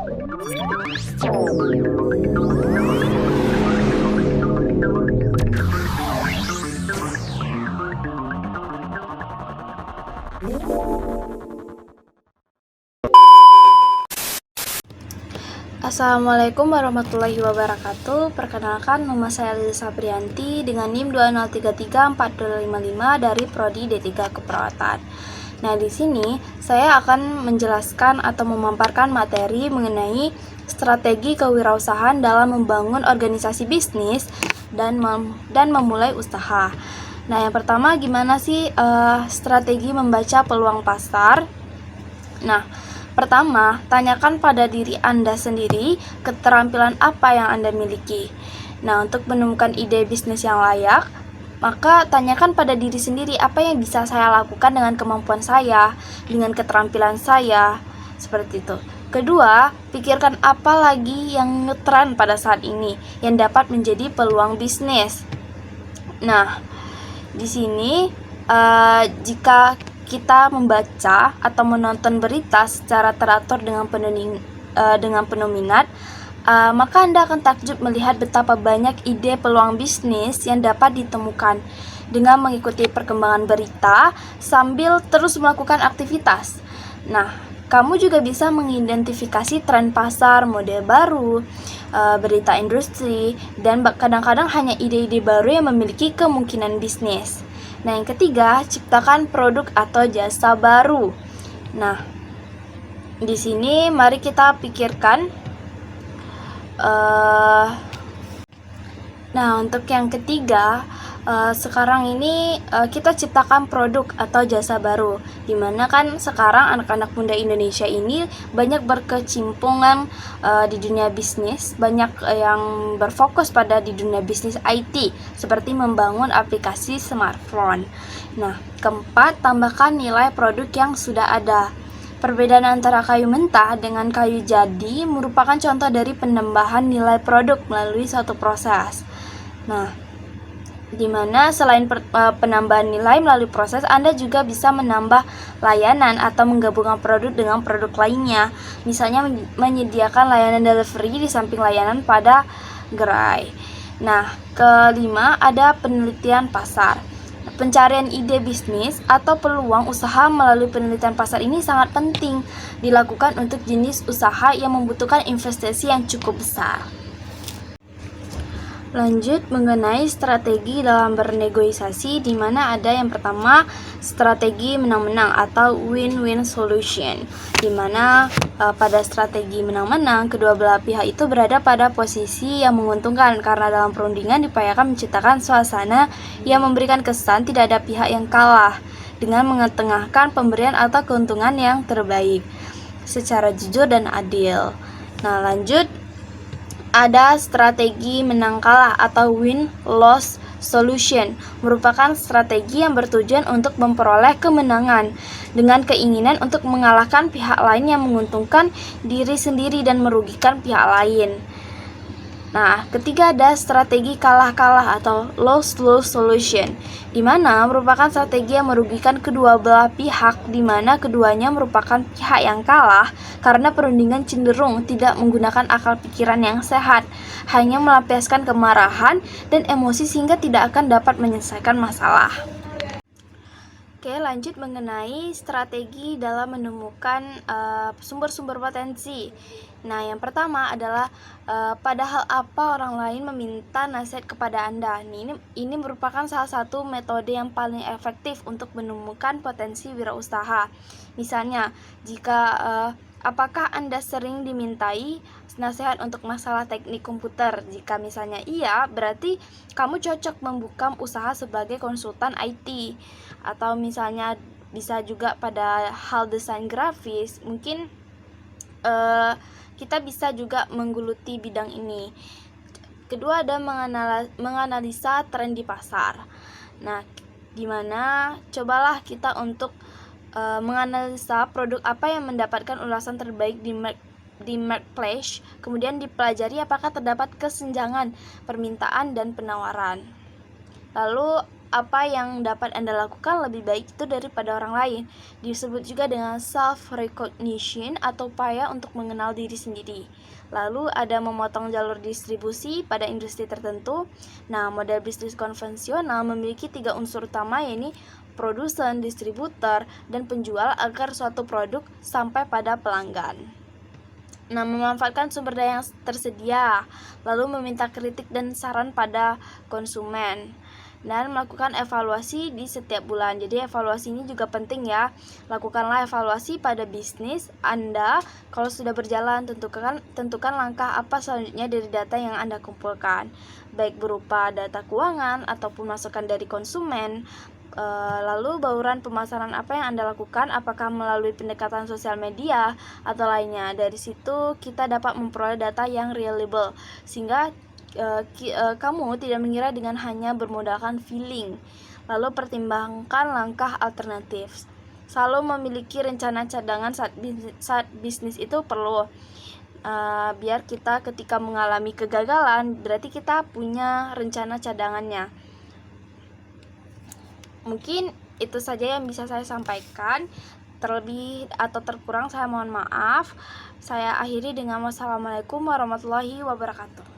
Assalamualaikum warahmatullahi wabarakatuh. Perkenalkan, nama saya Lisa Priyanti dengan NIM 20334255 dari Prodi D3 Keperawatan. Nah, di sini saya akan menjelaskan atau memaparkan materi mengenai strategi kewirausahaan dalam membangun organisasi bisnis dan memulai usaha. Nah, yang pertama, gimana sih strategi membaca peluang pasar? Nah, pertama, tanyakan pada diri Anda sendiri keterampilan apa yang Anda miliki. Nah, untuk menemukan ide bisnis yang layak, maka tanyakan pada diri sendiri apa yang bisa saya lakukan dengan kemampuan saya, dengan keterampilan saya, seperti itu. Kedua, pikirkan apa lagi yang ngetren pada saat ini yang dapat menjadi peluang bisnis. Nah, di sini jika kita membaca atau menonton berita secara teratur dengan penuh minat, maka Anda akan takjub melihat betapa banyak ide peluang bisnis yang dapat ditemukan dengan mengikuti perkembangan berita sambil terus melakukan aktivitas. Nah, kamu juga bisa mengidentifikasi tren pasar, model baru, berita industri, dan kadang-kadang hanya ide-ide baru yang memiliki kemungkinan bisnis. Nah, yang ketiga, ciptakan produk atau jasa baru. Nah, di sini mari kita pikirkan. Nah, untuk yang ketiga, sekarang ini kita ciptakan produk atau jasa baru. Dimana kan sekarang anak-anak muda Indonesia ini banyak berkecimpungan di dunia bisnis, banyak yang berfokus pada di dunia bisnis IT, seperti membangun aplikasi smartphone. Nah, keempat, tambahkan nilai produk yang sudah ada. Perbedaan antara kayu mentah dengan kayu jadi merupakan contoh dari penambahan nilai produk melalui suatu proses. Nah, dimana selain penambahan nilai melalui proses, Anda juga bisa menambah layanan atau menggabungkan produk dengan produk lainnya. Misalnya menyediakan layanan delivery di samping layanan pada gerai. Nah, kelima, ada penelitian pasar. Pencarian ide bisnis atau peluang usaha melalui penelitian pasar ini sangat penting dilakukan untuk jenis usaha yang membutuhkan investasi yang cukup besar. Lanjut mengenai strategi dalam bernegosiasi, di mana ada yang pertama strategi menang-menang atau win-win solution, di mana pada strategi menang-menang kedua belah pihak itu berada pada posisi yang menguntungkan karena dalam perundingan diupayakan menciptakan suasana yang memberikan kesan tidak ada pihak yang kalah dengan mengetengahkan pemberian atau keuntungan yang terbaik secara jujur dan adil. Nah, lanjut ada strategi menang kalah atau win-loss solution, merupakan strategi yang bertujuan untuk memperoleh kemenangan dengan keinginan untuk mengalahkan pihak lain yang menguntungkan diri sendiri dan merugikan pihak lain. Nah, ketiga ada strategi kalah-kalah atau lose-lose solution, di mana merupakan strategi yang merugikan kedua belah pihak, di mana keduanya merupakan pihak yang kalah karena perundingan cenderung tidak menggunakan akal pikiran yang sehat, hanya melampiaskan kemarahan dan emosi sehingga tidak akan dapat menyelesaikan masalah. Oke, lanjut mengenai strategi dalam menemukan sumber-sumber potensi. Nah, yang pertama adalah pada hal apa orang lain meminta nasihat kepada Anda. Ini merupakan salah satu metode yang paling efektif untuk menemukan potensi wirausaha. Misalnya, jika apakah Anda sering dimintai nasihat untuk masalah teknik komputer? Jika misalnya iya, berarti kamu cocok membuka usaha sebagai konsultan IT. Atau misalnya bisa juga pada hal desain grafis, mungkin kita bisa juga menggeluti bidang ini. Kedua ada menganalisa tren di pasar. Nah, dimana cobalah kita untuk menganalisa produk apa yang mendapatkan ulasan terbaik di marketplace, kemudian dipelajari apakah terdapat kesenjangan permintaan dan penawaran. Lalu apa yang dapat Anda lakukan lebih baik itu daripada orang lain. Disebut juga dengan self-recognition atau upaya untuk mengenal diri sendiri. Lalu ada memotong jalur distribusi pada industri tertentu. Nah, model bisnis konvensional memiliki 3 unsur utama, yaitu produsen, distributor, dan penjual agar suatu produk sampai pada pelanggan. Nah, memanfaatkan sumber daya yang tersedia, lalu meminta kritik dan saran pada konsumen, dan melakukan evaluasi di setiap bulan. Jadi evaluasi ini juga penting ya. Lakukanlah evaluasi pada bisnis Anda. Kalau sudah berjalan, tentukan langkah apa selanjutnya dari data yang Anda kumpulkan, baik berupa data keuangan ataupun masukan dari konsumen. Lalu bauran pemasaran apa yang Anda lakukan, apakah melalui pendekatan sosial media atau lainnya. Dari situ kita dapat memperoleh data yang reliable, sehingga kamu tidak mengira dengan hanya bermodalkan feeling. Lalu pertimbangkan langkah alternatif. Selalu memiliki rencana cadangan saat bisnis itu perlu. Biar kita ketika mengalami kegagalan, berarti kita punya rencana cadangannya. Mungkin itu saja yang bisa saya sampaikan. Terlebih atau terkurang saya mohon maaf. Saya akhiri dengan wassalamualaikum warahmatullahi wabarakatuh.